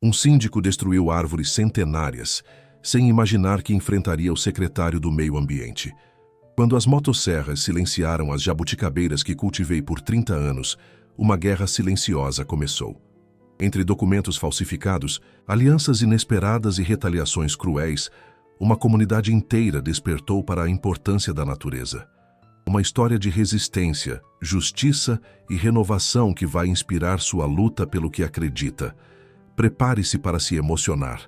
Um síndico destruiu árvores centenárias, sem imaginar que enfrentaria o secretário do Meio Ambiente. Quando as motosserras silenciaram as jabuticabeiras que cultivei por 30 anos, uma guerra silenciosa começou. Entre documentos falsificados, alianças inesperadas e retaliações cruéis, uma comunidade inteira despertou para a importância da natureza. Uma história de resistência, justiça e renovação que vai inspirar sua luta pelo que acredita. Prepare-se para se emocionar.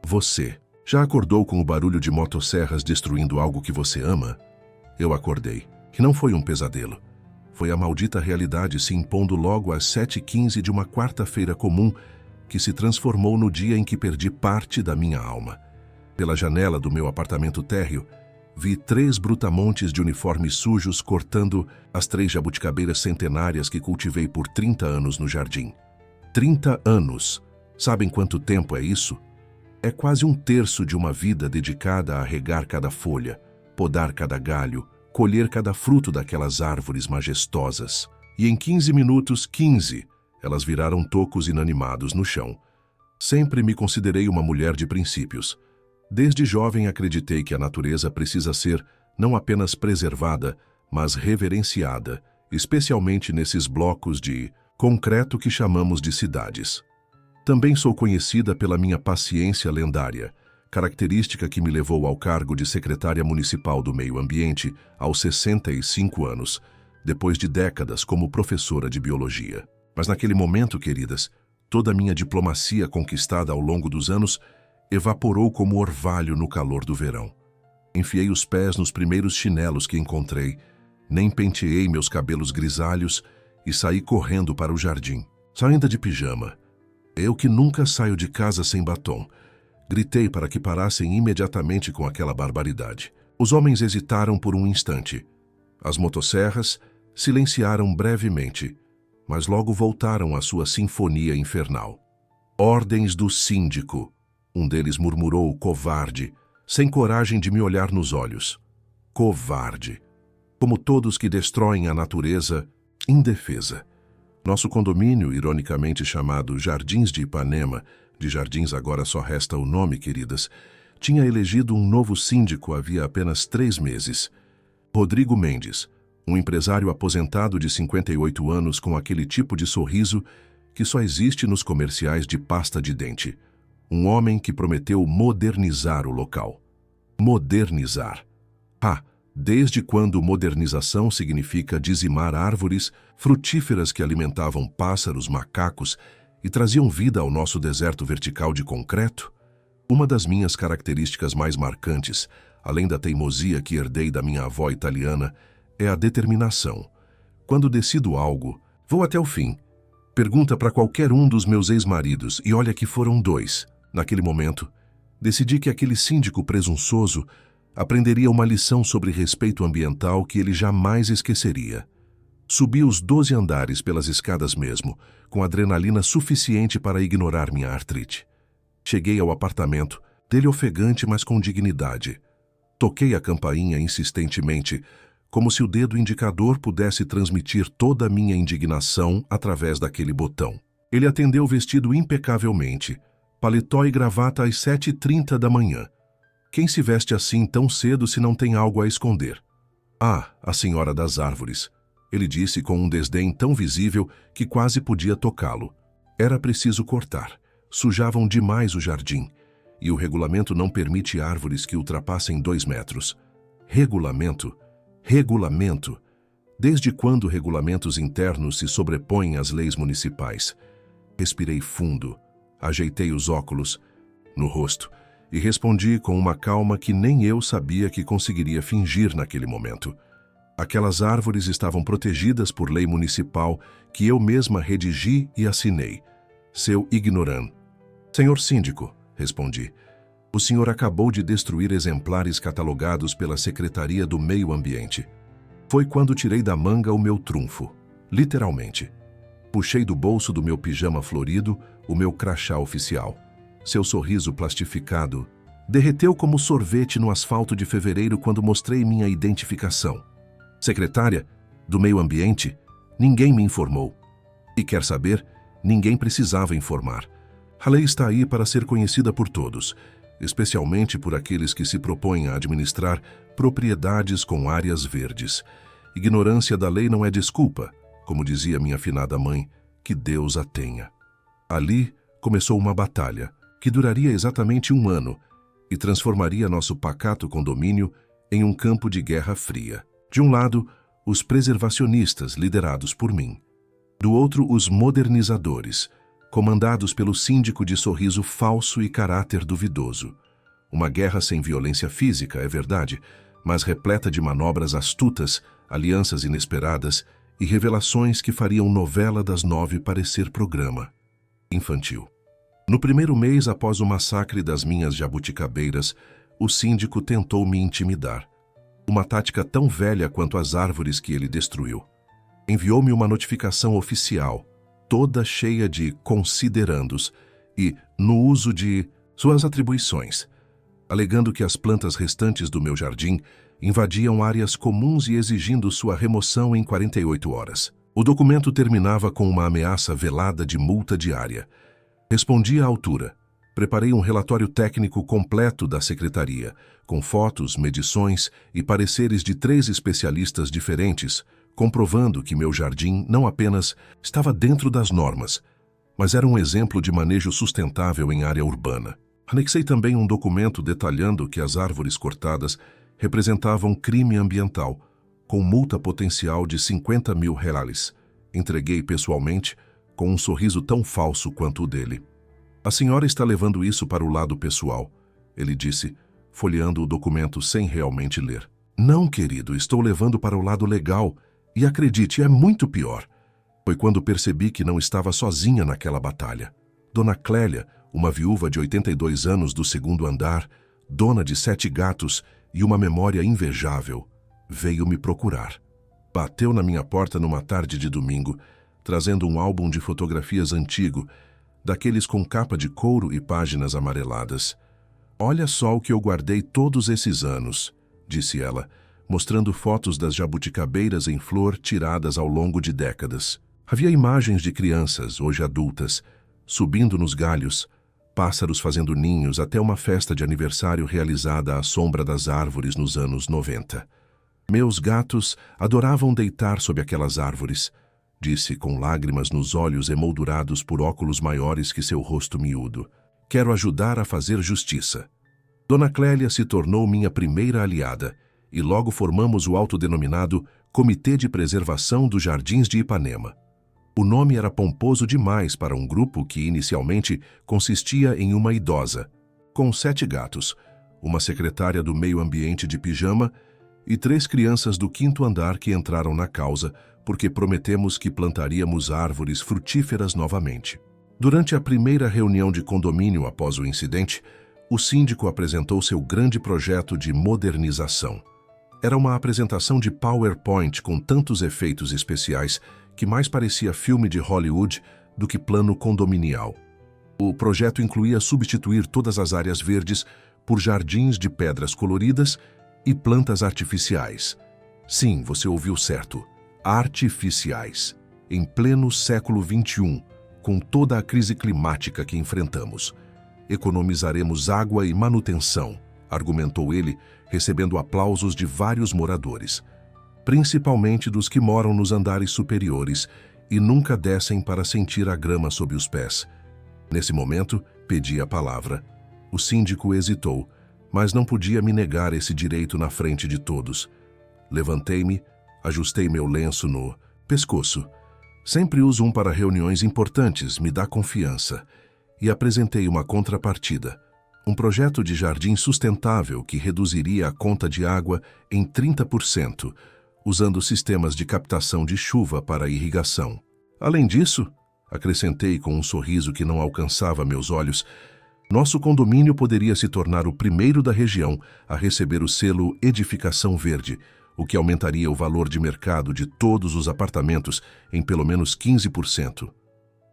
Você já acordou com o barulho de motosserras destruindo algo que você ama? Eu acordei. E não foi um pesadelo. Foi a maldita realidade se impondo logo às 7h15 de uma quarta-feira comum que se transformou no dia em que perdi parte da minha alma. Pela janela do meu apartamento térreo, vi 3 brutamontes de uniformes sujos cortando as 3 jabuticabeiras centenárias que cultivei por 30 anos no jardim. 30 anos! Sabem quanto tempo é isso? É quase 1/3 de uma vida dedicada a regar cada folha, podar cada galho, colher cada fruto daquelas árvores majestosas. E em 15 minutos, 15, elas viraram tocos inanimados no chão. Sempre me considerei uma mulher de princípios. Desde jovem acreditei que a natureza precisa ser não apenas preservada, mas reverenciada, especialmente nesses blocos de concreto que chamamos de cidades. Também sou conhecida pela minha paciência lendária, característica que me levou ao cargo de secretária municipal do Meio Ambiente aos 65 anos, depois de décadas como professora de biologia. Mas naquele momento, queridas, toda a minha diplomacia conquistada ao longo dos anos evaporou como orvalho no calor do verão. Enfiei os pés nos primeiros chinelos que encontrei, nem penteei meus cabelos grisalhos e saí correndo para o jardim, ainda de pijama. Eu que nunca saio de casa sem batom. Gritei para que parassem imediatamente com aquela barbaridade. Os homens hesitaram por um instante. As motosserras silenciaram brevemente, mas logo voltaram à sua sinfonia infernal. Ordens do síndico. Um deles murmurou, covarde, sem coragem de me olhar nos olhos. Covarde. Como todos que destroem a natureza, indefesa. Nosso condomínio, ironicamente chamado Jardins de Ipanema, de jardins agora só resta o nome, queridas, tinha elegido um novo síndico havia apenas 3 meses. Rodrigo Mendes, um empresário aposentado de 58 anos com aquele tipo de sorriso que só existe nos comerciais de pasta de dente. Um homem que prometeu modernizar o local. Modernizar. Desde quando modernização significa dizimar árvores frutíferas que alimentavam pássaros, macacos e traziam vida ao nosso deserto vertical de concreto? Uma das minhas características mais marcantes, além da teimosia que herdei da minha avó italiana, é a determinação. Quando decido algo, vou até o fim. Pergunta para qualquer um dos meus ex-maridos, e olha que foram 2. Naquele momento, decidi que aquele síndico presunçoso aprenderia uma lição sobre respeito ambiental que ele jamais esqueceria. Subi os 12 andares pelas escadas mesmo, com adrenalina suficiente para ignorar minha artrite. Cheguei ao apartamento, dele ofegante, mas com dignidade. Toquei a campainha insistentemente, como se o dedo indicador pudesse transmitir toda a minha indignação através daquele botão. Ele atendeu vestido impecavelmente, paletó e gravata às 7h30 da manhã. Quem se veste assim tão cedo se não tem algo a esconder? A senhora das árvores, ele disse com um desdém tão visível que quase podia tocá-lo. Era preciso cortar. Sujavam demais o jardim, e o regulamento não permite árvores que ultrapassem 2 metros. Regulamento? Regulamento? Desde quando regulamentos internos se sobrepõem às leis municipais? Respirei fundo, ajeitei os óculos no rosto e respondi com uma calma que nem eu sabia que conseguiria fingir naquele momento. Aquelas árvores estavam protegidas por lei municipal que eu mesma redigi e assinei. Seu ignorante. Senhor síndico, respondi, o senhor acabou de destruir exemplares catalogados pela Secretaria do Meio Ambiente. Foi quando tirei da manga o meu trunfo, literalmente. Puxei do bolso do meu pijama florido o meu crachá oficial. Seu sorriso plastificado derreteu como sorvete no asfalto de fevereiro quando mostrei minha identificação. Secretária do Meio Ambiente? Ninguém me informou. E quer saber? Ninguém precisava informar. A lei está aí para ser conhecida por todos, especialmente por aqueles que se propõem a administrar propriedades com áreas verdes. Ignorância da lei não é desculpa, como dizia minha finada mãe, que Deus a tenha. Ali começou uma batalha, que duraria exatamente 1 ano, e transformaria nosso pacato condomínio em um campo de guerra fria. De um lado, os preservacionistas, liderados por mim. Do outro, os modernizadores, comandados pelo síndico de sorriso falso e caráter duvidoso. Uma guerra sem violência física, é verdade, mas repleta de manobras astutas, alianças inesperadas e revelações que fariam novela das 9 parecer programa infantil. No primeiro mês após o massacre das minhas jabuticabeiras, o síndico tentou me intimidar. Uma tática tão velha quanto as árvores que ele destruiu. Enviou-me uma notificação oficial, toda cheia de considerandos e no uso de suas atribuições, alegando que as plantas restantes do meu jardim invadiam áreas comuns e exigindo sua remoção em 48 horas. O documento terminava com uma ameaça velada de multa diária. Respondi à altura. Preparei um relatório técnico completo da secretaria, com fotos, medições e pareceres de 3 especialistas diferentes, comprovando que meu jardim não apenas estava dentro das normas, mas era um exemplo de manejo sustentável em área urbana. Anexei também um documento detalhando que as árvores cortadas representavam crime ambiental, com multa potencial de 50 mil reais. Entreguei pessoalmente, com um sorriso tão falso quanto o dele. A senhora está levando isso para o lado pessoal, ele disse, folheando o documento sem realmente ler. Não, querido, estou levando para o lado legal, e acredite, é muito pior. Foi quando percebi que não estava sozinha naquela batalha. Dona Clélia, uma viúva de 82 anos do 2º andar, dona de 7 gatos e uma memória invejável, veio me procurar. Bateu na minha porta numa tarde de domingo, trazendo um álbum de fotografias antigo, daqueles com capa de couro e páginas amareladas. Olha só o que eu guardei todos esses anos, disse ela, mostrando fotos das jabuticabeiras em flor tiradas ao longo de décadas. Havia imagens de crianças, hoje adultas, subindo nos galhos, pássaros fazendo ninhos até uma festa de aniversário realizada à sombra das árvores nos anos 90. Meus gatos adoravam deitar sob aquelas árvores, disse com lágrimas nos olhos emoldurados por óculos maiores que seu rosto miúdo. Quero ajudar a fazer justiça. Dona Clélia se tornou minha primeira aliada e logo formamos o autodenominado Comitê de Preservação dos Jardins de Ipanema. O nome era pomposo demais para um grupo que inicialmente consistia em uma idosa, com 7 gatos, uma secretária do meio ambiente de pijama e 3 crianças do 5º andar que entraram na causa porque prometemos que plantaríamos árvores frutíferas novamente. Durante a primeira reunião de condomínio após o incidente, o síndico apresentou seu grande projeto de modernização. Era uma apresentação de PowerPoint com tantos efeitos especiais que mais parecia filme de Hollywood do que plano condominial. O projeto incluía substituir todas as áreas verdes por jardins de pedras coloridas e plantas artificiais. Sim, você ouviu certo. Artificiais. Em pleno século XXI, com toda a crise climática que enfrentamos. Economizaremos água e manutenção, argumentou ele, recebendo aplausos de vários moradores, principalmente dos que moram nos andares superiores e nunca descem para sentir a grama sob os pés. Nesse momento, pedi a palavra. O síndico hesitou, mas não podia me negar esse direito na frente de todos. Levantei-me, ajustei meu lenço no pescoço. Sempre uso um para reuniões importantes, me dá confiança. E apresentei uma contrapartida. Um projeto de jardim sustentável que reduziria a conta de água em 30%, usando sistemas de captação de chuva para irrigação. Além disso, acrescentei com um sorriso que não alcançava meus olhos, nosso condomínio poderia se tornar o primeiro da região a receber o selo Edificação Verde, o que aumentaria o valor de mercado de todos os apartamentos em pelo menos 15%.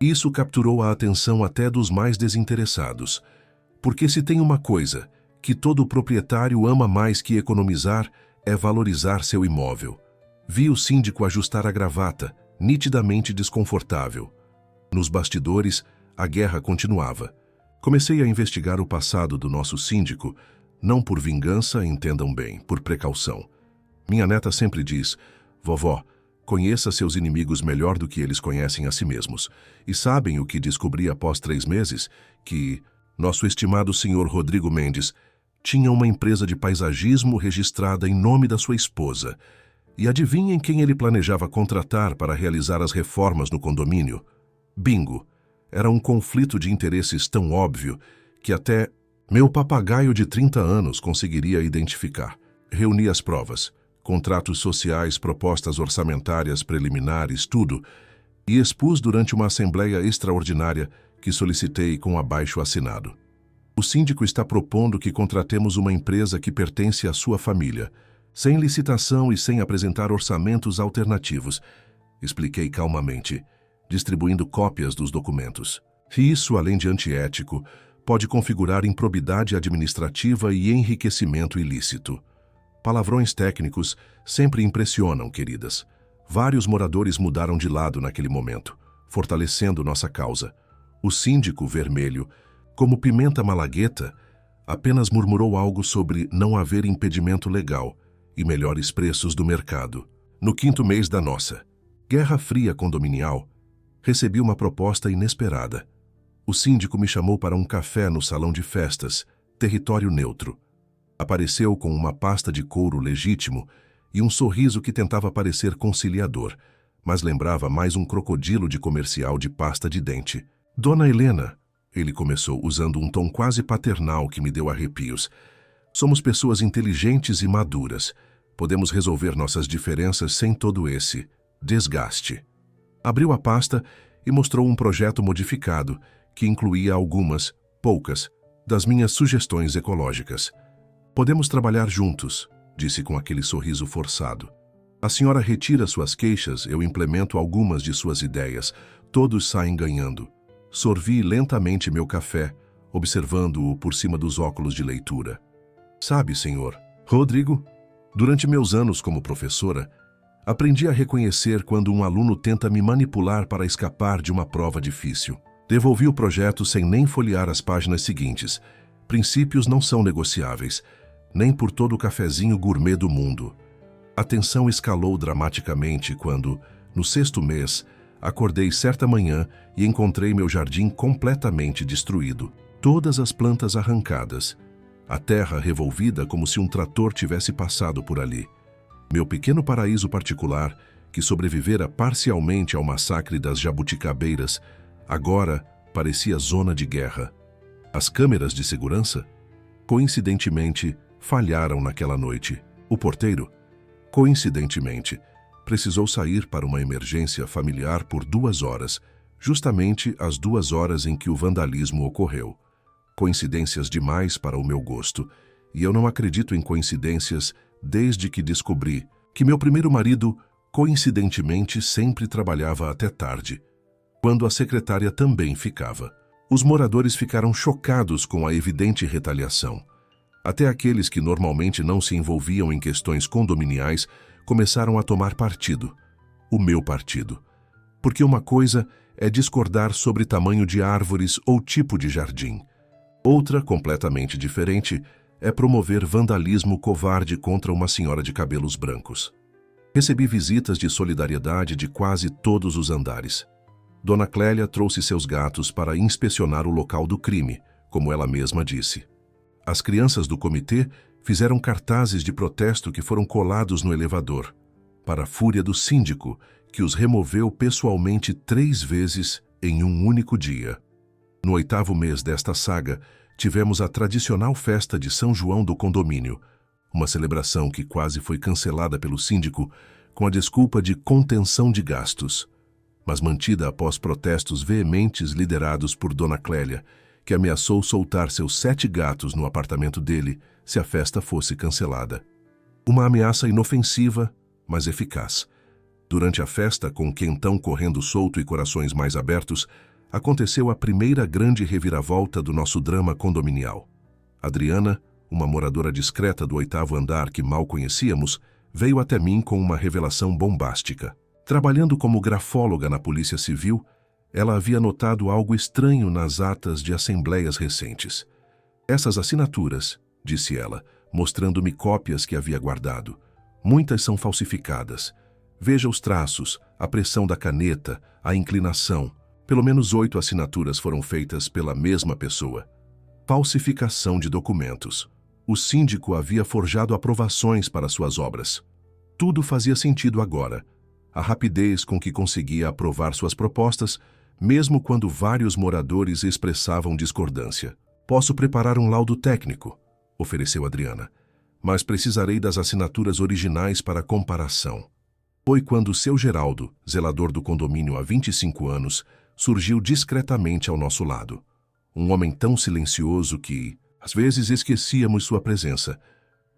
Isso capturou a atenção até dos mais desinteressados, porque se tem uma coisa que todo proprietário ama mais que economizar, é valorizar seu imóvel. Vi o síndico ajustar a gravata, nitidamente desconfortável. Nos bastidores, a guerra continuava. Comecei a investigar o passado do nosso síndico, não por vingança, entendam bem, por precaução. Minha neta sempre diz: vovó, conheça seus inimigos melhor do que eles conhecem a si mesmos. E sabem o que descobri após 3 meses? Que nosso estimado senhor Rodrigo Mendes tinha uma empresa de paisagismo registrada em nome da sua esposa. E adivinhem quem ele planejava contratar para realizar as reformas no condomínio? Bingo! Era um conflito de interesses tão óbvio que até meu papagaio de 30 anos conseguiria identificar. Reuni as provas, contratos sociais, propostas orçamentárias preliminares, tudo, e expus durante uma assembleia extraordinária que solicitei com abaixo-assinado. O síndico está propondo que contratemos uma empresa que pertence à sua família, sem licitação e sem apresentar orçamentos alternativos, expliquei calmamente, distribuindo cópias dos documentos. Isso, além de antiético, pode configurar improbidade administrativa e enriquecimento ilícito. Palavrões técnicos sempre impressionam, queridas. Vários moradores mudaram de lado naquele momento, fortalecendo nossa causa. O síndico vermelho, como pimenta malagueta, apenas murmurou algo sobre não haver impedimento legal e melhores preços do mercado. No 5º mês da nossa Guerra Fria condominial, recebi uma proposta inesperada. O síndico me chamou para um café no salão de festas, território neutro. Apareceu com uma pasta de couro legítimo e um sorriso que tentava parecer conciliador, mas lembrava mais um crocodilo de comercial de pasta de dente. Dona Helena, ele começou usando um tom quase paternal que me deu arrepios. Somos pessoas inteligentes e maduras. Podemos resolver nossas diferenças sem todo esse desgaste. Abriu a pasta e mostrou um projeto modificado que incluía algumas, poucas, das minhas sugestões ecológicas. Podemos trabalhar juntos, disse com aquele sorriso forçado. A senhora retira suas queixas, eu implemento algumas de suas ideias. Todos saem ganhando. Sorvi lentamente meu café, observando-o por cima dos óculos de leitura. Sabe, senhor Rodrigo, durante meus anos como professora, aprendi a reconhecer quando um aluno tenta me manipular para escapar de uma prova difícil. Devolvi o projeto sem nem folhear as páginas seguintes. Princípios não são negociáveis, nem por todo o cafezinho gourmet do mundo. A tensão escalou dramaticamente quando, no 6º mês, acordei certa manhã e encontrei meu jardim completamente destruído. Todas as plantas arrancadas. A terra revolvida como se um trator tivesse passado por ali. Meu pequeno paraíso particular, que sobrevivera parcialmente ao massacre das jabuticabeiras, agora parecia zona de guerra. As câmeras de segurança, coincidentemente, falharam naquela noite. O porteiro, coincidentemente, precisou sair para uma emergência familiar por 2 horas, justamente as 2 horas em que o vandalismo ocorreu. Coincidências demais para o meu gosto, e eu não acredito em coincidências desde que descobri que meu primeiro marido, coincidentemente, sempre trabalhava até tarde, quando a secretária também ficava. Os moradores ficaram chocados com a evidente retaliação. Até aqueles que normalmente não se envolviam em questões condominiais começaram a tomar partido. O meu partido. Porque uma coisa é discordar sobre tamanho de árvores ou tipo de jardim. Outra, completamente diferente, é promover vandalismo covarde contra uma senhora de cabelos brancos. Recebi visitas de solidariedade de quase todos os andares. Dona Clélia trouxe seus gatos para inspecionar o local do crime, como ela mesma disse. As crianças do comitê fizeram cartazes de protesto que foram colados no elevador, para a fúria do síndico, que os removeu pessoalmente 3 vezes em um único dia. No 8º mês desta saga, tivemos a tradicional festa de São João do condomínio, uma celebração que quase foi cancelada pelo síndico com a desculpa de contenção de gastos, mas mantida após protestos veementes liderados por Dona Clélia, que ameaçou soltar seus 7 gatos no apartamento dele se a festa fosse cancelada. Uma ameaça inofensiva, mas eficaz. Durante a festa, com quentão correndo solto e corações mais abertos, aconteceu a primeira grande reviravolta do nosso drama condominial. Adriana, uma moradora discreta do 8º andar que mal conhecíamos, veio até mim com uma revelação bombástica. Trabalhando como grafóloga na Polícia Civil, Ela havia notado algo estranho nas atas de assembleias recentes. Essas assinaturas, disse ela, mostrando-me cópias que havia guardado. Muitas são falsificadas. Veja os traços, a pressão da caneta, a inclinação. Pelo menos 8 assinaturas foram feitas pela mesma pessoa. Falsificação de documentos. O síndico havia forjado aprovações para suas obras. Tudo fazia sentido agora. A rapidez com que conseguia aprovar suas propostas, mesmo quando vários moradores expressavam discordância. Posso preparar um laudo técnico, ofereceu Adriana, mas precisarei das assinaturas originais para comparação. Foi quando seu Geraldo, zelador do condomínio há 25 anos, surgiu discretamente ao nosso lado. Um homem tão silencioso que, às vezes, esquecíamos sua presença,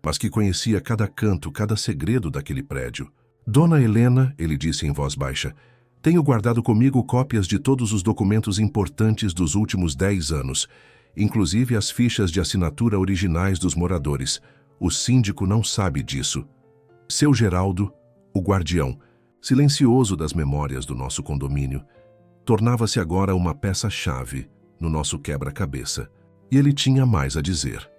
mas que conhecia cada canto, cada segredo daquele prédio. Dona Helena, ele disse em voz baixa, tenho guardado comigo cópias de todos os documentos importantes dos últimos 10 anos, inclusive as fichas de assinatura originais dos moradores. O síndico não sabe disso. Seu Geraldo, o guardião, silencioso das memórias do nosso condomínio, tornava-se agora uma peça-chave no nosso quebra-cabeça, e ele tinha mais a dizer.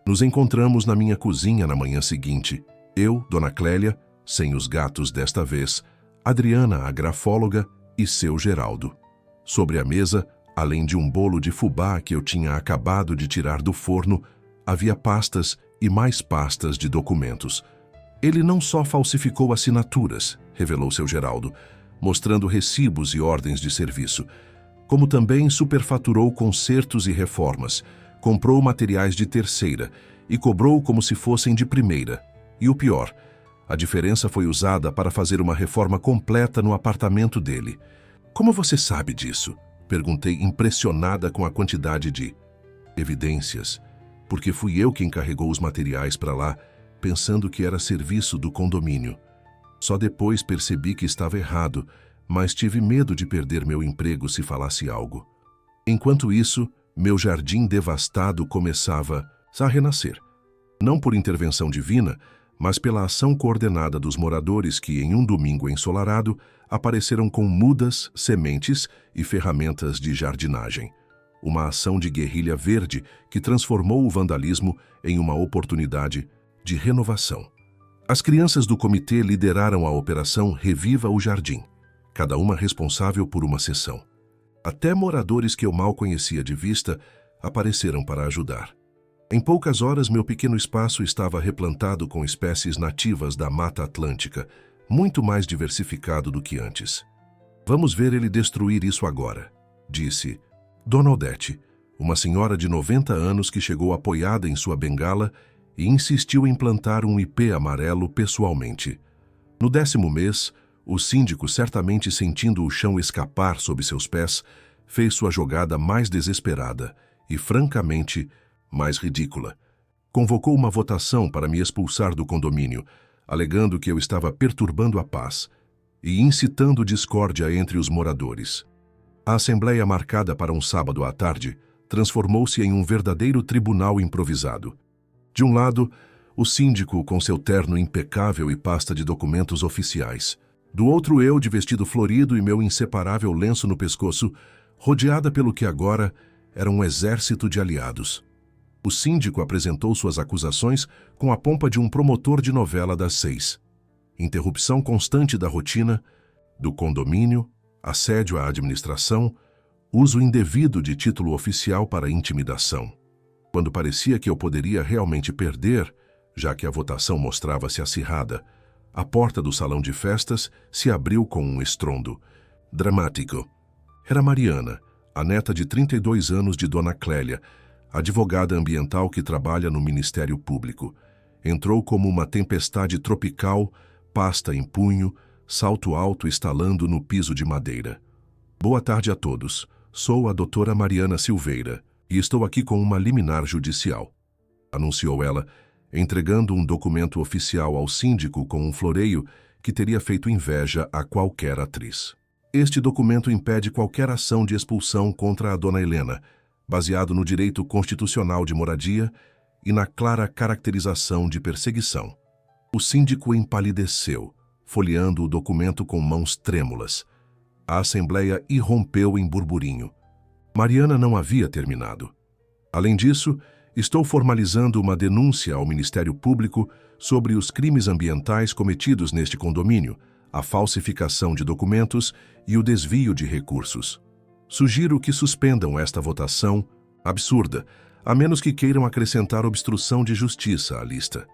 Nos encontramos na minha cozinha na manhã seguinte, eu, Dona Clélia, sem os gatos desta vez, Adriana, a grafóloga, e seu Geraldo. Sobre a mesa, além de um bolo de fubá que eu tinha acabado de tirar do forno, havia pastas e mais pastas de documentos. Ele não só falsificou assinaturas, revelou seu Geraldo, mostrando recibos e ordens de serviço, como também superfaturou consertos e reformas, comprou materiais de terceira e cobrou como se fossem de primeira. E o pior, a diferença foi usada para fazer uma reforma completa no apartamento dele. Como você sabe disso? Perguntei, impressionada com a quantidade de evidências, porque fui eu quem carregou os materiais para lá, pensando que era serviço do condomínio. Só depois percebi que estava errado, mas tive medo de perder meu emprego se falasse algo. Enquanto isso, meu jardim devastado começava a renascer. Não por intervenção divina, mas pela ação coordenada dos moradores que, em um domingo ensolarado, apareceram com mudas, sementes e ferramentas de jardinagem. Uma ação de guerrilha verde que transformou o vandalismo em uma oportunidade de renovação. As crianças do comitê lideraram a operação Reviva o Jardim, cada uma responsável por uma seção. Até moradores que eu mal conhecia de vista apareceram para ajudar. Em poucas horas, meu pequeno espaço estava replantado com espécies nativas da Mata Atlântica, muito mais diversificado do que antes. Vamos ver ele destruir isso agora, disse Dona Odete, uma senhora de 90 anos que chegou apoiada em sua bengala e insistiu em plantar um ipê amarelo pessoalmente. No 10º mês, o síndico, certamente sentindo o chão escapar sob seus pés, fez sua jogada mais desesperada e, francamente, mais ridícula. Convocou uma votação para me expulsar do condomínio, alegando que eu estava perturbando a paz e incitando discórdia entre os moradores. A assembleia, marcada para um sábado à tarde, transformou-se em um verdadeiro tribunal improvisado. De um lado, o síndico com seu terno impecável e pasta de documentos oficiais. Do outro, eu de vestido florido e meu inseparável lenço no pescoço, rodeada pelo que agora era um exército de aliados. O síndico apresentou suas acusações com a pompa de um promotor de novela das 6. Interrupção constante da rotina, do condomínio, assédio à administração, uso indevido de título oficial para intimidação. Quando parecia que eu poderia realmente perder, já que a votação mostrava-se acirrada, a porta do salão de festas se abriu com um estrondo dramático. Era Mariana, a neta de 32 anos de Dona Clélia, advogada ambiental que trabalha no Ministério Público. Entrou como uma tempestade tropical, pasta em punho, salto alto estalando no piso de madeira. Boa tarde a todos. Sou a doutora Mariana Silveira e estou aqui com uma liminar judicial, anunciou ela, entregando um documento oficial ao síndico com um floreio que teria feito inveja a qualquer atriz. Este documento impede qualquer ação de expulsão contra a dona Helena, baseado no direito constitucional de moradia e na clara caracterização de perseguição. O síndico empalideceu, folheando o documento com mãos trêmulas. A assembleia irrompeu em burburinho. Mariana não havia terminado. Além disso, estou formalizando uma denúncia ao Ministério Público sobre os crimes ambientais cometidos neste condomínio, a falsificação de documentos e o desvio de recursos. Sugiro que suspendam esta votação absurda, a menos que queiram acrescentar obstrução de justiça à lista.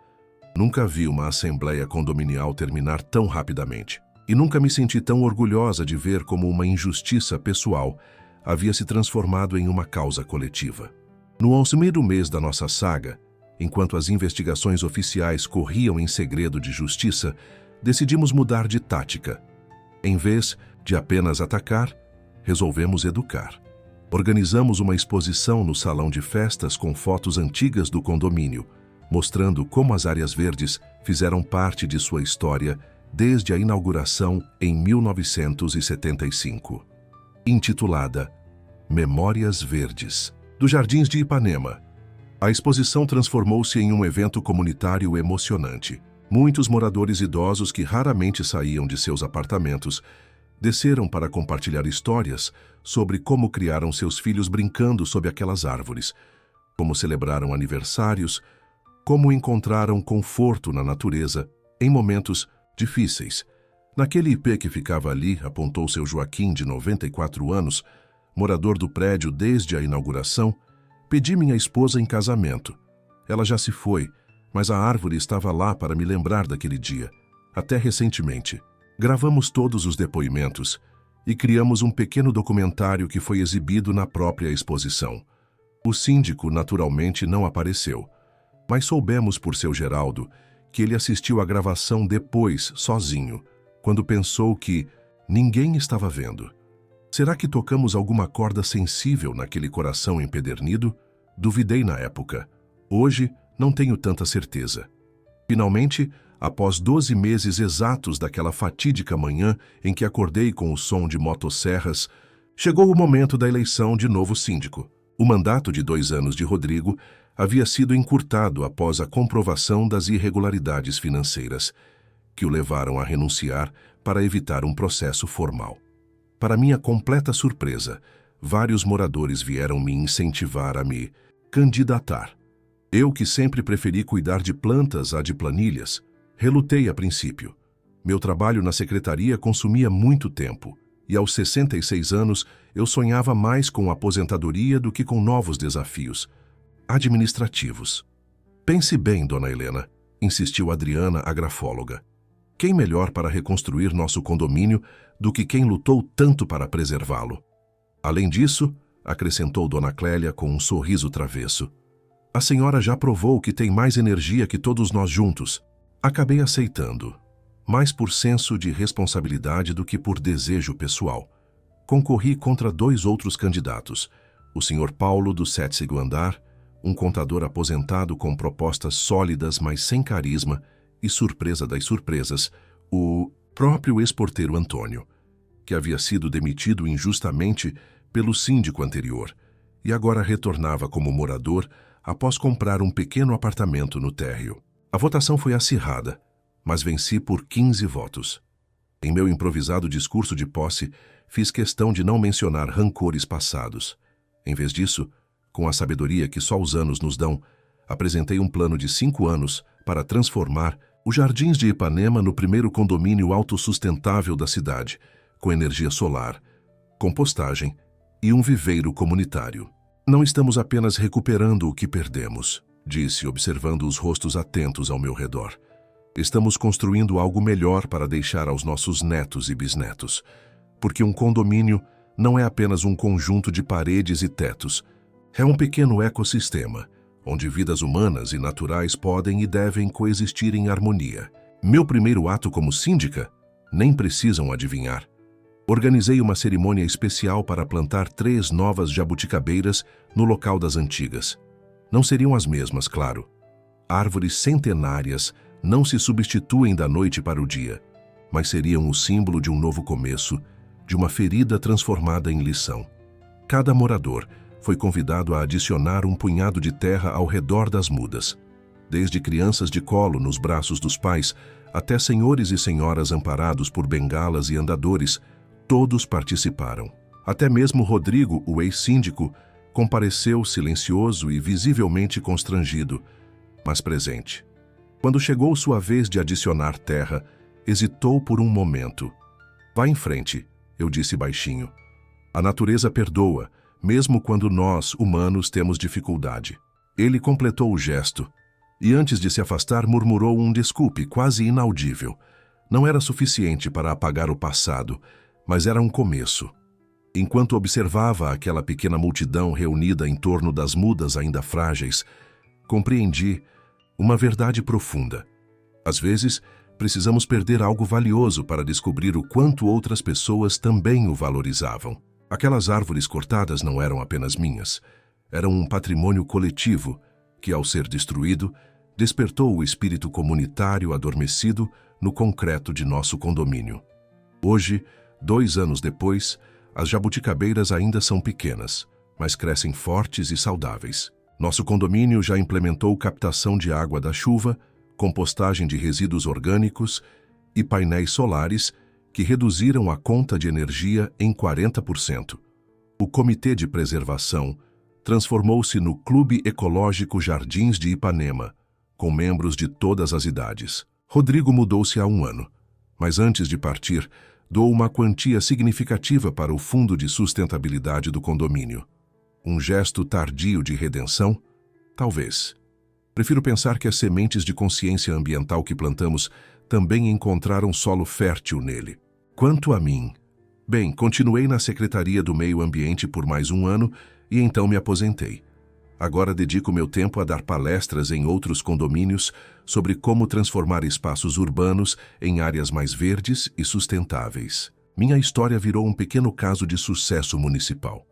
Nunca vi uma assembleia condominial terminar tão rapidamente. E nunca me senti tão orgulhosa de ver como uma injustiça pessoal havia se transformado em uma causa coletiva. No 11º mês da nossa saga, enquanto as investigações oficiais corriam em segredo de justiça, decidimos mudar de tática. Em vez de apenas atacar, resolvemos educar. Organizamos uma exposição no salão de festas com fotos antigas do condomínio, mostrando como as áreas verdes fizeram parte de sua história desde a inauguração em 1975. Intitulada Memórias Verdes, dos Jardins de Ipanema, a exposição transformou-se em um evento comunitário emocionante. Muitos moradores idosos que raramente saíam de seus apartamentos desceram para compartilhar histórias sobre como criaram seus filhos brincando sob aquelas árvores, como celebraram aniversários, como encontraram conforto na natureza em momentos difíceis. Naquele IP que ficava ali, apontou seu Joaquim, de 94 anos, morador do prédio desde a inauguração, pedi minha esposa em casamento. Ela já se foi, mas a árvore estava lá para me lembrar daquele dia, até recentemente. Gravamos todos os depoimentos e criamos um pequeno documentário que foi exibido na própria exposição. O síndico, naturalmente, não apareceu, mas soubemos por seu Geraldo que ele assistiu à gravação depois, sozinho, quando pensou que ninguém estava vendo. Será que tocamos alguma corda sensível naquele coração empedernido? Duvidei na época. Hoje, não tenho tanta certeza. Finalmente, após 12 meses exatos daquela fatídica manhã em que acordei com o som de motosserras, chegou o momento da eleição de novo síndico. O mandato de 2 anos de Rodrigo havia sido encurtado após a comprovação das irregularidades financeiras, que o levaram a renunciar para evitar um processo formal. Para minha completa surpresa, vários moradores vieram me incentivar a me candidatar. Eu, que sempre preferi cuidar de plantas a de planilhas, relutei a princípio. Meu trabalho na secretaria consumia muito tempo, e aos 66 anos eu sonhava mais com a aposentadoria do que com novos desafios administrativos. Pense bem, dona Helena, insistiu Adriana, a grafóloga. Quem melhor para reconstruir nosso condomínio do que quem lutou tanto para preservá-lo? Além disso, acrescentou dona Clélia com um sorriso travesso, a senhora já provou que tem mais energia que todos nós juntos. Acabei aceitando, mais por senso de responsabilidade do que por desejo pessoal. Concorri contra 2 outros candidatos, o senhor Paulo, do 7º andar, um contador aposentado com propostas sólidas, mas sem carisma, e surpresa das surpresas, o próprio ex-porteiro Antônio, que havia sido demitido injustamente pelo síndico anterior, e agora retornava como morador após comprar um pequeno apartamento no térreo. A votação foi acirrada, mas venci por 15 votos. Em meu improvisado discurso de posse, fiz questão de não mencionar rancores passados. Em vez disso, com a sabedoria que só os anos nos dão, apresentei um plano de 5 anos para transformar os Jardins de Ipanema no primeiro condomínio autossustentável da cidade, com energia solar, compostagem e um viveiro comunitário. Não estamos apenas recuperando o que perdemos, disse, observando os rostos atentos ao meu redor. Estamos construindo algo melhor para deixar aos nossos netos e bisnetos, porque um condomínio não é apenas um conjunto de paredes e tetos, é um pequeno ecossistema, onde vidas humanas e naturais podem e devem coexistir em harmonia. Meu primeiro ato como síndica? Nem precisam adivinhar. Organizei uma cerimônia especial para plantar 3 novas jabuticabeiras no local das antigas. Não seriam as mesmas, claro. Árvores centenárias não se substituem da noite para o dia, mas seriam o símbolo de um novo começo, de uma ferida transformada em lição. Cada morador foi convidado a adicionar um punhado de terra ao redor das mudas. Desde crianças de colo nos braços dos pais, até senhores e senhoras amparados por bengalas e andadores, Todos participaram. Até mesmo Rodrigo, o ex-síndico, compareceu silencioso e visivelmente constrangido, mas presente. Quando chegou sua vez de adicionar terra, hesitou por um momento. Vá em frente, eu disse baixinho. A natureza perdoa, mesmo quando nós, humanos, temos dificuldade. Ele completou o gesto, e antes de se afastar murmurou um desculpe quase inaudível. Não era suficiente para apagar o passado, mas era um começo. Enquanto observava aquela pequena multidão reunida em torno das mudas ainda frágeis, compreendi uma verdade profunda. Às vezes, precisamos perder algo valioso para descobrir o quanto outras pessoas também o valorizavam. Aquelas árvores cortadas não eram apenas minhas. Eram um patrimônio coletivo que, ao ser destruído, despertou o espírito comunitário adormecido no concreto de nosso condomínio. Hoje, 2 anos depois, as jabuticabeiras ainda são pequenas, mas crescem fortes e saudáveis. Nosso condomínio já implementou captação de água da chuva, compostagem de resíduos orgânicos e painéis solares que reduziram a conta de energia em 40%. O Comitê de Preservação transformou-se no Clube Ecológico Jardins de Ipanema, com membros de todas as idades. Rodrigo mudou-se há 1 ano, mas antes de partir, doou uma quantia significativa para o Fundo de Sustentabilidade do condomínio. Um gesto tardio de redenção? Talvez. Prefiro pensar que as sementes de consciência ambiental que plantamos também encontraram solo fértil nele. Quanto a mim, bem, continuei na Secretaria do Meio Ambiente por mais 1 ano e então me aposentei. Agora dedico meu tempo a dar palestras em outros condomínios sobre como transformar espaços urbanos em áreas mais verdes e sustentáveis. Minha história virou um pequeno caso de sucesso municipal.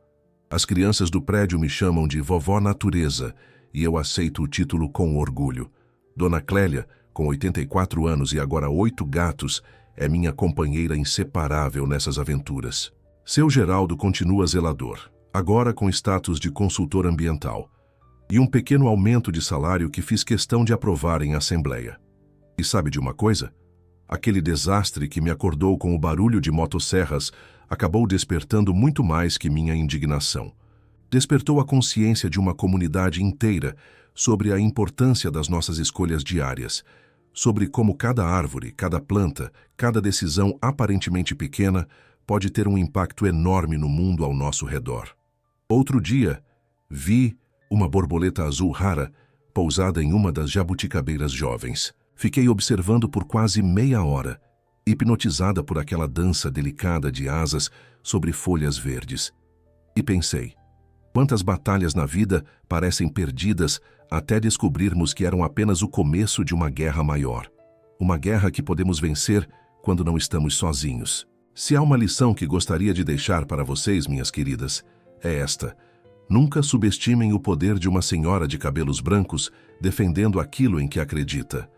As crianças do prédio me chamam de Vovó Natureza e eu aceito o título com orgulho. Dona Clélia, com 84 anos e agora 8 gatos, é minha companheira inseparável nessas aventuras. Seu Geraldo continua zelador, agora com status de consultor ambiental, e um pequeno aumento de salário que fiz questão de aprovar em assembleia. E sabe de uma coisa? Aquele desastre que me acordou com o barulho de motosserras acabou despertando muito mais que minha indignação. Despertou a consciência de uma comunidade inteira sobre a importância das nossas escolhas diárias, sobre como cada árvore, cada planta, cada decisão aparentemente pequena pode ter um impacto enorme no mundo ao nosso redor. Outro dia, vi uma borboleta azul rara pousada em uma das jabuticabeiras jovens. Fiquei observando por quase meia hora, hipnotizada por aquela dança delicada de asas sobre folhas verdes. E pensei, quantas batalhas na vida parecem perdidas até descobrirmos que eram apenas o começo de uma guerra maior. Uma guerra que podemos vencer quando não estamos sozinhos. Se há uma lição que gostaria de deixar para vocês, minhas queridas, é esta. Nunca subestimem o poder de uma senhora de cabelos brancos defendendo aquilo em que acredita.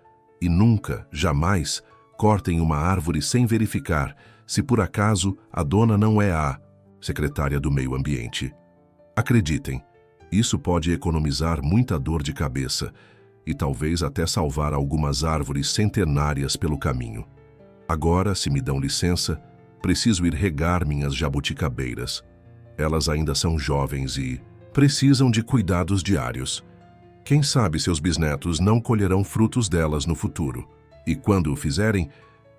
E nunca, jamais, cortem uma árvore sem verificar se por acaso a dona não é a secretária do Meio Ambiente. Acreditem, isso pode economizar muita dor de cabeça e talvez até salvar algumas árvores centenárias pelo caminho. Agora, se me dão licença, preciso ir regar minhas jabuticabeiras. Elas ainda são jovens e precisam de cuidados diários. Quem sabe seus bisnetos não colherão frutos delas no futuro. E quando o fizerem,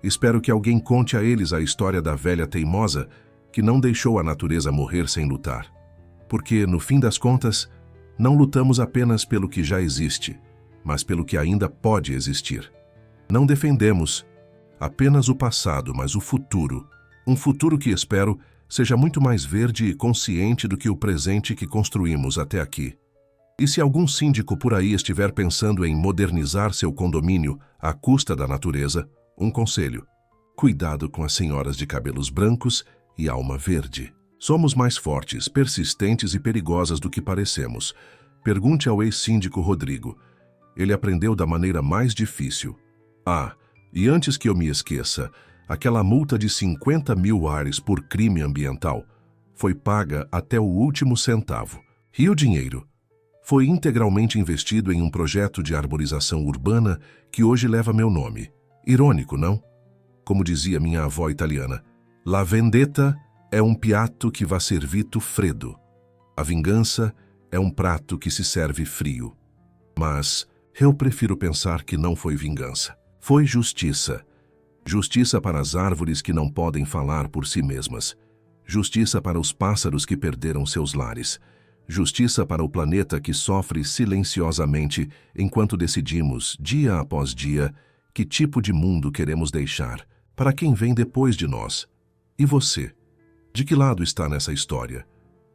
espero que alguém conte a eles a história da velha teimosa que não deixou a natureza morrer sem lutar. Porque, no fim das contas, não lutamos apenas pelo que já existe, mas pelo que ainda pode existir. Não defendemos apenas o passado, mas o futuro. Um futuro que espero seja muito mais verde e consciente do que o presente que construímos até aqui. E se algum síndico por aí estiver pensando em modernizar seu condomínio à custa da natureza, um conselho: cuidado com as senhoras de cabelos brancos e alma verde. Somos mais fortes, persistentes e perigosas do que parecemos. Pergunte ao ex-síndico Rodrigo. Ele aprendeu da maneira mais difícil. Ah, e antes que eu me esqueça, aquela multa de 50 mil ares por crime ambiental foi paga até o último centavo. E o dinheiro foi integralmente investido em um projeto de arborização urbana que hoje leva meu nome. Irônico, não? Como dizia minha avó italiana, La vendetta é um piatto que va servito freddo. A vingança é um prato que se serve frio. Mas eu prefiro pensar que não foi vingança. Foi justiça. Justiça para as árvores que não podem falar por si mesmas. Justiça para os pássaros que perderam seus lares. Justiça para o planeta que sofre silenciosamente enquanto decidimos, dia após dia, que tipo de mundo queremos deixar para quem vem depois de nós. E você? De que lado está nessa história?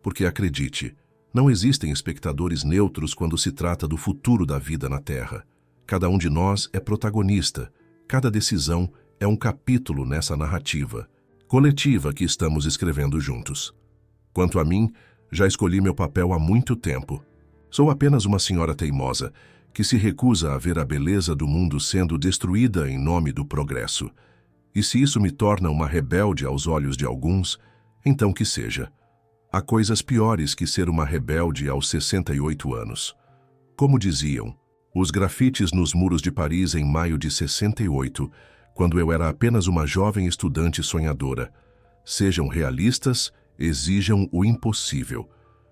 Porque acredite, não existem espectadores neutros quando se trata do futuro da vida na Terra. Cada um de nós é protagonista. Cada decisão é um capítulo nessa narrativa coletiva que estamos escrevendo juntos. Quanto a mim, já escolhi meu papel há muito tempo. Sou apenas uma senhora teimosa que se recusa a ver a beleza do mundo sendo destruída em nome do progresso. E se isso me torna uma rebelde aos olhos de alguns, então que seja. Há coisas piores que ser uma rebelde aos 68 anos. Como diziam, os grafites nos muros de Paris em maio de 68, quando eu era apenas uma jovem estudante sonhadora. Sejam realistas, exijam o impossível.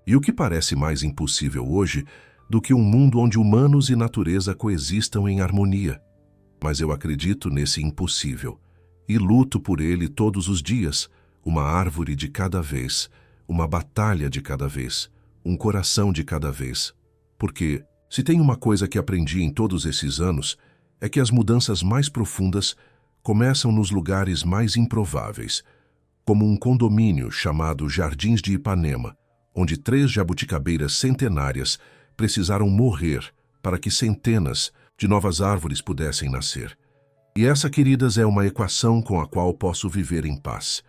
E o que parece mais impossível hoje do que um mundo onde humanos e natureza coexistam em harmonia? Mas eu acredito nesse impossível e luto por ele todos os dias, uma árvore de cada vez, uma batalha de cada vez, um coração de cada vez. Porque, se tem uma coisa que aprendi em todos esses anos, é que as mudanças mais profundas começam nos lugares mais improváveis, como um condomínio chamado Jardins de Ipanema, onde 3 jabuticabeiras centenárias precisaram morrer para que centenas de novas árvores pudessem nascer. E essa, queridas, é uma equação com a qual posso viver em paz.